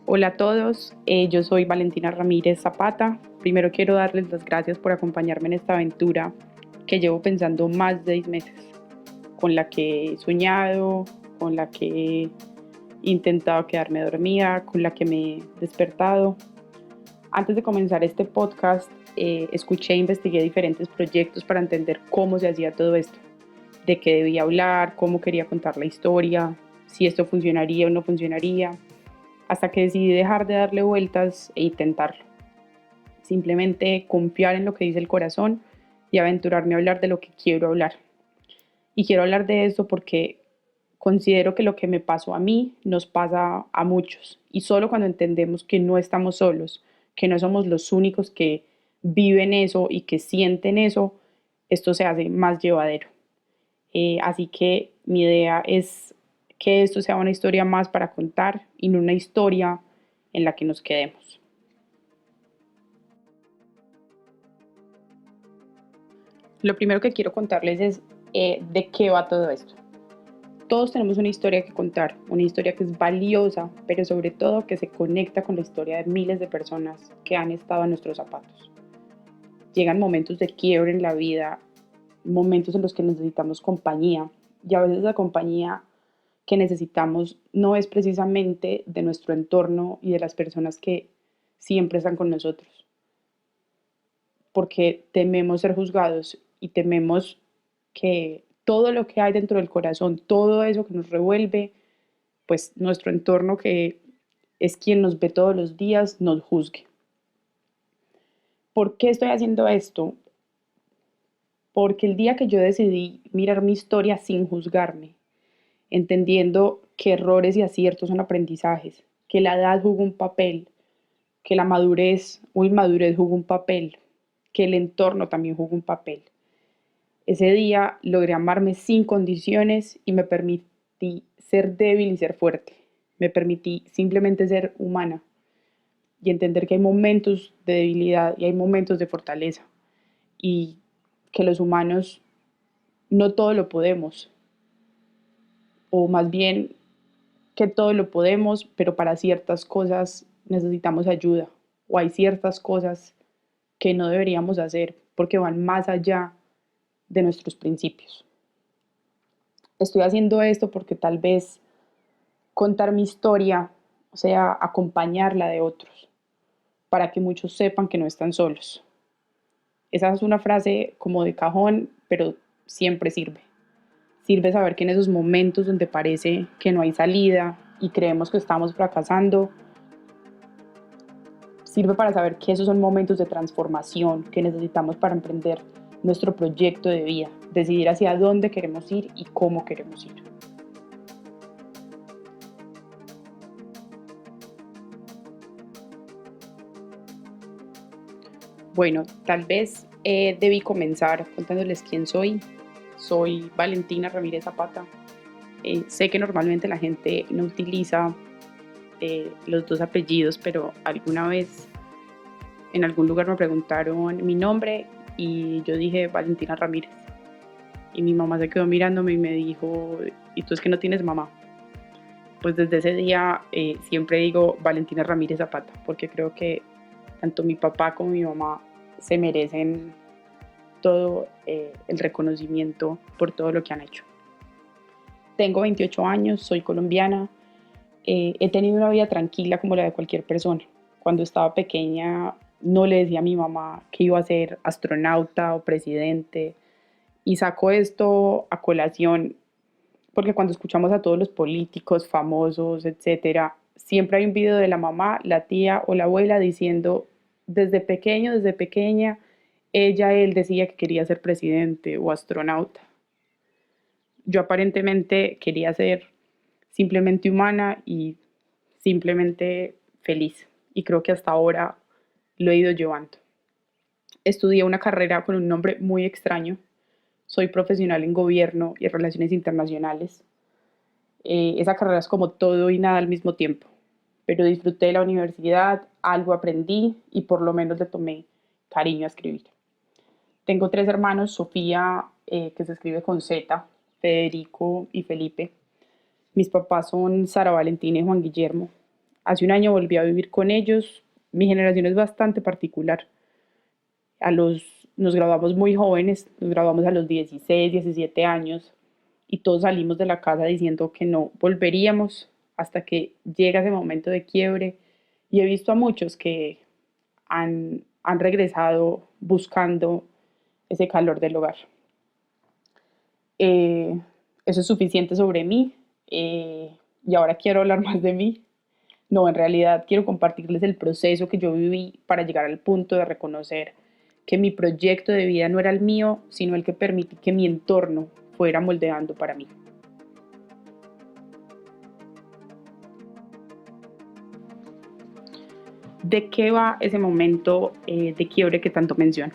Hola a todos, yo soy Valentina Ramírez Zapata. Primero quiero darles las gracias por acompañarme en esta aventura que llevo pensando más de 6 meses, con la que he soñado, con la que he intentado quedarme dormida, con la que me he despertado. Antes de comenzar este podcast, escuché e investigué diferentes proyectos para entender cómo se hacía todo esto, de qué debía hablar, cómo quería contar la historia, si esto funcionaría o no funcionaría, hasta que decidí dejar de darle vueltas e intentarlo. Simplemente confiar en lo que dice el corazón y aventurarme a hablar de lo que quiero hablar. Y quiero hablar de esto porque considero que lo que me pasó a mí nos pasa a muchos. Y solo cuando entendemos que no estamos solos, que no somos los únicos que viven eso y que sienten eso, esto se hace más llevadero. Así que mi idea es que esto sea una historia más para contar y no una historia en la que nos quedemos. Lo primero que quiero contarles es de qué va todo esto. Todos tenemos una historia que contar, una historia que es valiosa, pero sobre todo que se conecta con la historia de miles de personas que han estado en nuestros zapatos. Llegan momentos de quiebre en la vida, momentos en los que necesitamos compañía, y a veces la compañía que necesitamos no es precisamente de nuestro entorno y de las personas que siempre están con nosotros, porque tememos ser juzgados y tememos que todo lo que hay dentro del corazón, todo eso que nos revuelve, pues nuestro entorno, que es quien nos ve todos los días, nos juzgue. ¿Por qué estoy haciendo esto? Porque el día que yo decidí mirar mi historia sin juzgarme, entendiendo que errores y aciertos son aprendizajes, que la edad jugó un papel, que la madurez o inmadurez jugó un papel, que el entorno también jugó un papel. Ese día logré amarme sin condiciones y me permití ser débil y ser fuerte. Me permití simplemente ser humana y entender que hay momentos de debilidad y hay momentos de fortaleza y que los humanos no todo lo podemos, o más bien que todo lo podemos, pero para ciertas cosas necesitamos ayuda o hay ciertas cosas que no deberíamos hacer porque van más allá de nuestros principios. Estoy haciendo esto porque tal vez contar mi historia, o sea, acompañarla de otros, para que muchos sepan que no están solos. Esa es una frase como de cajón, pero siempre sirve. Sirve saber que en esos momentos donde parece que no hay salida y creemos que estamos fracasando, sirve para saber que esos son momentos de transformación que necesitamos para emprender nuestro proyecto de vida, decidir hacia dónde queremos ir y cómo queremos ir. Bueno, tal vez debí comenzar contándoles quién soy. Soy Valentina Ramírez Zapata. Sé que normalmente la gente no utiliza los dos apellidos, pero alguna vez en algún lugar me preguntaron mi nombre y yo dije Valentina Ramírez. Y mi mamá se quedó mirándome y me dijo, ¿y tú es que no tienes mamá? Pues desde ese día siempre digo Valentina Ramírez Zapata, porque creo que tanto mi papá como mi mamá se merecen todo el reconocimiento por todo lo que han hecho. Tengo 28 años, soy colombiana, he tenido una vida tranquila como la de cualquier persona. Cuando estaba pequeña no le decía a mi mamá que iba a ser astronauta o presidente, y saco esto a colación porque cuando escuchamos a todos los políticos famosos, etcétera, siempre hay un video de la mamá, la tía o la abuela diciendo desde pequeño, desde pequeña, él decía que quería ser presidente o astronauta. Yo aparentemente quería ser simplemente humana y simplemente feliz. Y creo que hasta ahora lo he ido llevando. Estudié una carrera con un nombre muy extraño. Soy profesional en gobierno y relaciones internacionales. Esa carrera es como todo y nada al mismo tiempo. Pero disfruté de la universidad, algo aprendí y por lo menos le tomé cariño a escribir. Tengo 3 hermanos, Sofía, que se escribe con Z, Federico y Felipe. Mis papás son Sara Valentina y Juan Guillermo. Hace un año volví a vivir con ellos. Mi generación es bastante particular. Nos graduamos muy jóvenes, nos graduamos a los 16, 17 años y todos salimos de la casa diciendo que no volveríamos hasta que llega ese momento de quiebre. Y he visto a muchos que han regresado buscando ese calor del hogar. Eh, Eso es suficiente sobre mí, y ahora quiero hablar más de mí. No, en realidad quiero compartirles el proceso que yo viví para llegar al punto de reconocer que mi proyecto de vida no era el mío, sino el que permití que mi entorno fuera moldeando para mí. ¿De qué va ese momento de quiebre que tanto menciono?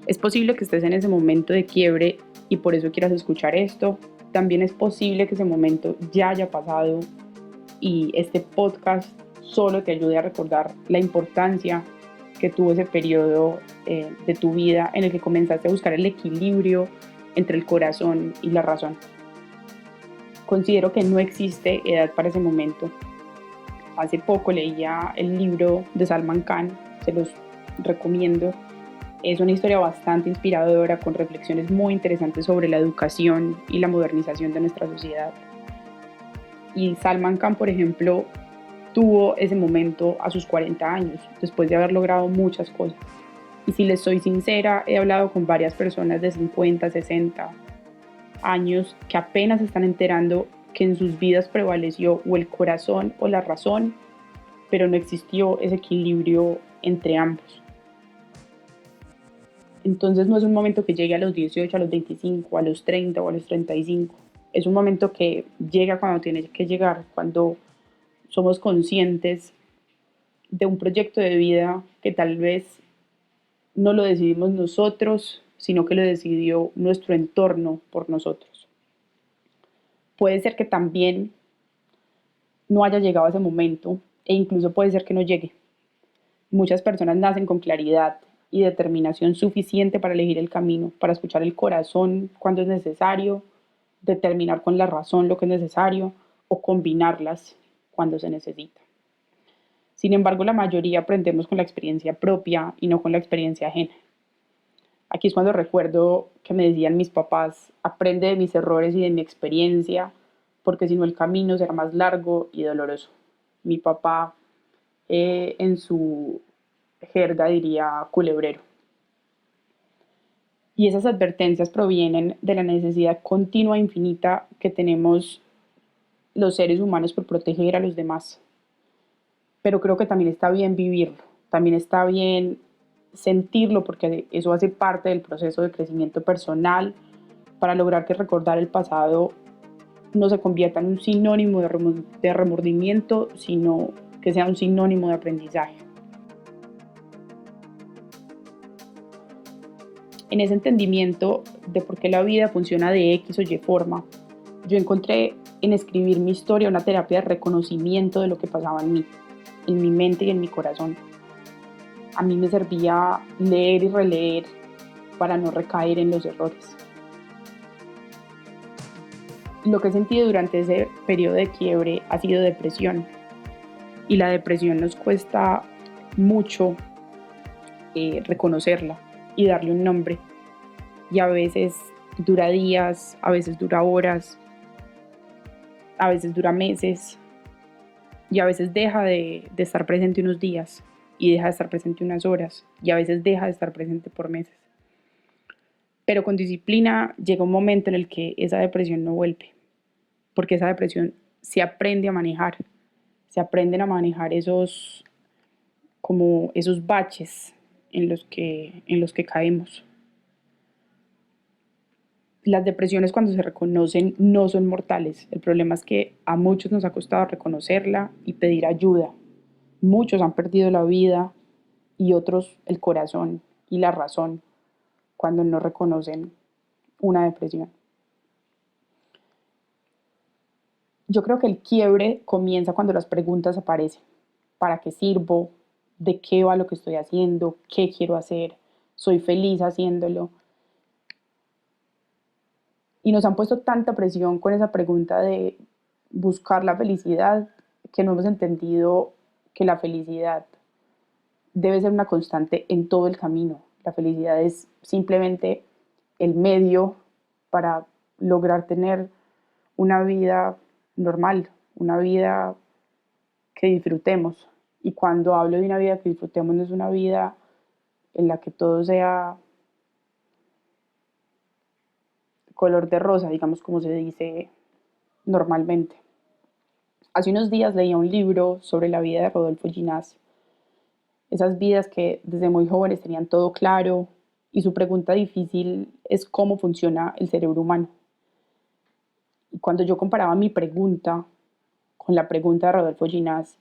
Es posible que estés en ese momento de quiebre y por eso quieras escuchar esto. También es posible que ese momento ya haya pasado y este podcast solo te ayude a recordar la importancia que tuvo ese periodo de tu vida en el que comenzaste a buscar el equilibrio entre el corazón y la razón. Considero que no existe edad para ese momento. Hace poco leía el libro de Salman Khan, se los recomiendo. Es una historia bastante inspiradora con reflexiones muy interesantes sobre la educación y la modernización de nuestra sociedad. Y Salman Khan, por ejemplo, tuvo ese momento a sus 40 años, después de haber logrado muchas cosas. Y si les soy sincera, he hablado con varias personas de 50, 60 años que apenas están enterando que en sus vidas prevaleció o el corazón o la razón, pero no existió ese equilibrio entre ambos. Entonces no es un momento que llegue a los 18, a los 25, a los 30 o a los 35. Es un momento que llega cuando tiene que llegar, cuando somos conscientes de un proyecto de vida que tal vez no lo decidimos nosotros, sino que lo decidió nuestro entorno por nosotros. Puede ser que también no haya llegado a ese momento e incluso puede ser que no llegue. Muchas personas nacen con claridad y determinación suficiente para elegir el camino, para escuchar el corazón cuando es necesario, determinar con la razón lo que es necesario o combinarlas cuando se necesita. Sin embargo, la mayoría aprendemos con la experiencia propia y no con la experiencia ajena. Aquí es cuando recuerdo que me decían mis papás: aprende de mis errores y de mi experiencia, porque si no el camino será más largo y doloroso. Mi papá, en su jerga, diría culebrero. Y esas advertencias provienen de la necesidad continua e infinita que tenemos los seres humanos por proteger a los demás. Pero creo que también está bien vivirlo, también está bien sentirlo, porque eso hace parte del proceso de crecimiento personal para lograr que recordar el pasado no se convierta en un sinónimo de remordimiento, sino que sea un sinónimo de aprendizaje. En ese entendimiento de por qué la vida funciona de X o Y forma, yo encontré en escribir mi historia una terapia de reconocimiento de lo que pasaba en mi mente y en mi corazón. A mí me servía leer y releer para no recaer en los errores. Lo que he sentido durante ese periodo de quiebre ha sido depresión. Y la depresión nos cuesta mucho reconocerla y darle un nombre. Y a veces dura días, a veces dura horas, a veces dura meses, y a veces deja de estar presente unos días y deja de estar presente unas horas y a veces deja de estar presente por meses. Pero con disciplina llega un momento en el que esa depresión no vuelve, porque esa depresión se aprende a manejar, se aprenden a manejar como esos baches en los que caemos. Las depresiones, cuando se reconocen, no son mortales. El problema es que a muchos nos ha costado reconocerla y pedir ayuda. Muchos han perdido la vida y otros el corazón y la razón cuando no reconocen una depresión. Yo creo que el quiebre comienza cuando las preguntas aparecen. ¿Para qué sirvo? ¿De qué va lo que estoy haciendo? ¿Qué quiero hacer? ¿Soy feliz haciéndolo? Y nos han puesto tanta presión con esa pregunta de buscar la felicidad, que no hemos entendido que la felicidad debe ser una constante en todo el camino. La felicidad es simplemente el medio para lograr tener una vida normal, una vida que disfrutemos. Y cuando hablo de una vida que disfrutemos, no es una vida en la que todo sea color de rosa, digamos como se dice normalmente. Hace unos días leía un libro sobre la vida de Rodolfo Ginás, esas vidas que desde muy jóvenes tenían todo claro, y su pregunta difícil es cómo funciona el cerebro humano. Y cuando yo comparaba mi pregunta con la pregunta de Rodolfo Ginás,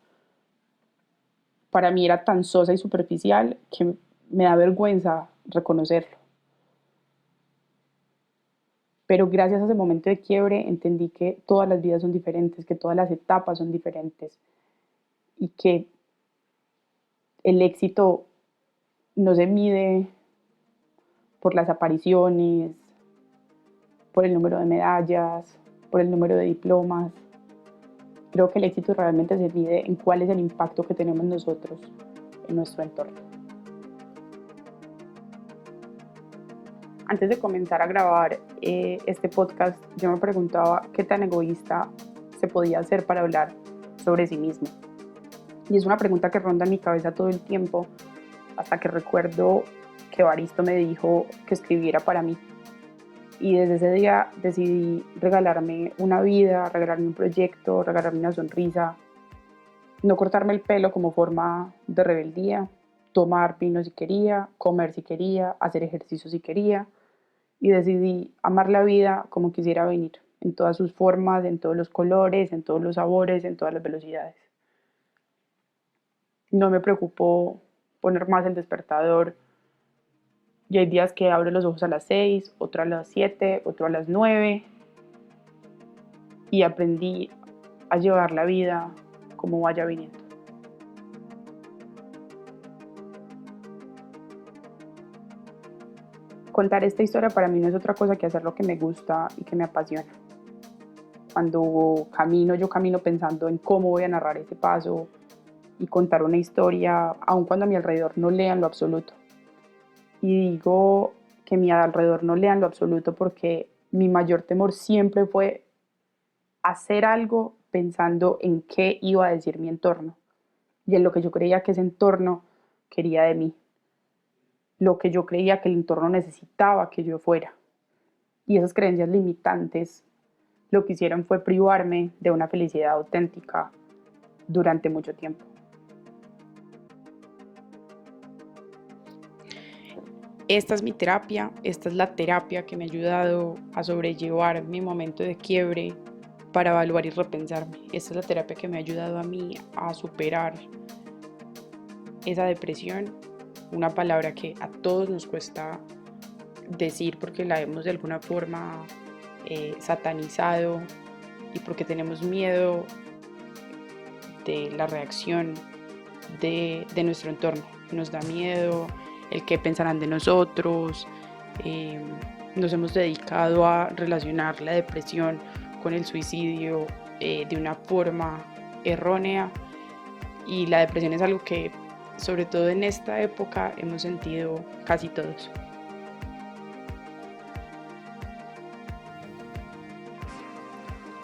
para mí era tan sosa y superficial que me da vergüenza reconocerlo. Pero gracias a ese momento de quiebre entendí que todas las vidas son diferentes, que todas las etapas son diferentes y que el éxito no se mide por las apariciones, por el número de medallas, por el número de diplomas. Creo que el éxito realmente se mide en cuál es el impacto que tenemos nosotros en nuestro entorno. Antes de comenzar a grabar este podcast, yo me preguntaba qué tan egoísta se podía hacer para hablar sobre sí mismo. Y es una pregunta que ronda en mi cabeza todo el tiempo, hasta que recuerdo que Evaristo me dijo que escribiera para mí. Y desde ese día decidí regalarme una vida, regalarme un proyecto, regalarme una sonrisa, no cortarme el pelo como forma de rebeldía, tomar vino si quería, comer si quería, hacer ejercicio si quería, y decidí amar la vida como quisiera venir, en todas sus formas, en todos los colores, en todos los sabores, en todas las velocidades. No me preocupó poner más el despertador. Y hay días que abro los ojos a las 6, otro a las 7, otro a las 9. Y aprendí a llevar la vida como vaya viniendo. Contar esta historia para mí no es otra cosa que hacer lo que me gusta y que me apasiona. Cuando camino, yo camino pensando en cómo voy a narrar ese paso y contar una historia, aun cuando a mi alrededor no lean lo absoluto. Y digo que a mi alrededor no lean lo absoluto porque mi mayor temor siempre fue hacer algo pensando en qué iba a decir mi entorno y en lo que yo creía que ese entorno quería de mí, lo que yo creía que el entorno necesitaba que yo fuera. Y esas creencias limitantes lo que hicieron fue privarme de una felicidad auténtica durante mucho tiempo. Esta es mi terapia, esta es la terapia que me ha ayudado a sobrellevar mi momento de quiebre para evaluar y repensarme. Esta es la terapia que me ha ayudado a mí a superar esa depresión, una palabra que a todos nos cuesta decir porque la hemos de alguna forma satanizado y porque tenemos miedo de la reacción de nuestro entorno. Nos da miedo el qué pensarán de nosotros. Nos hemos dedicado a relacionar la depresión con el suicidio de una forma errónea, y la depresión es algo que sobre todo en esta época hemos sentido casi todos.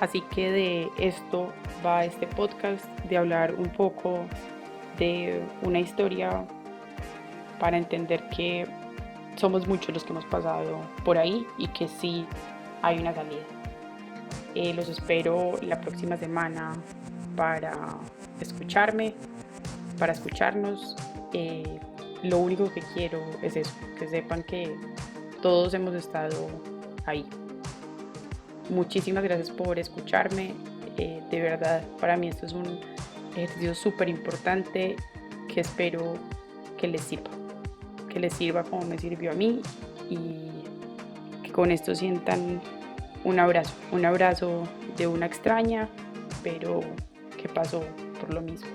Así que de esto va este podcast, de hablar un poco de una historia para entender que somos muchos los que hemos pasado por ahí y que sí hay una salida. Los espero la próxima semana para escucharme, para escucharnos. Lo único que quiero es eso, que sepan que todos hemos estado ahí. Muchísimas gracias por escucharme. De verdad, para mí esto es un ejercicio súper importante que espero que les sirva como me sirvió a mí, y que con esto sientan un abrazo de una extraña, pero que pasó por lo mismo.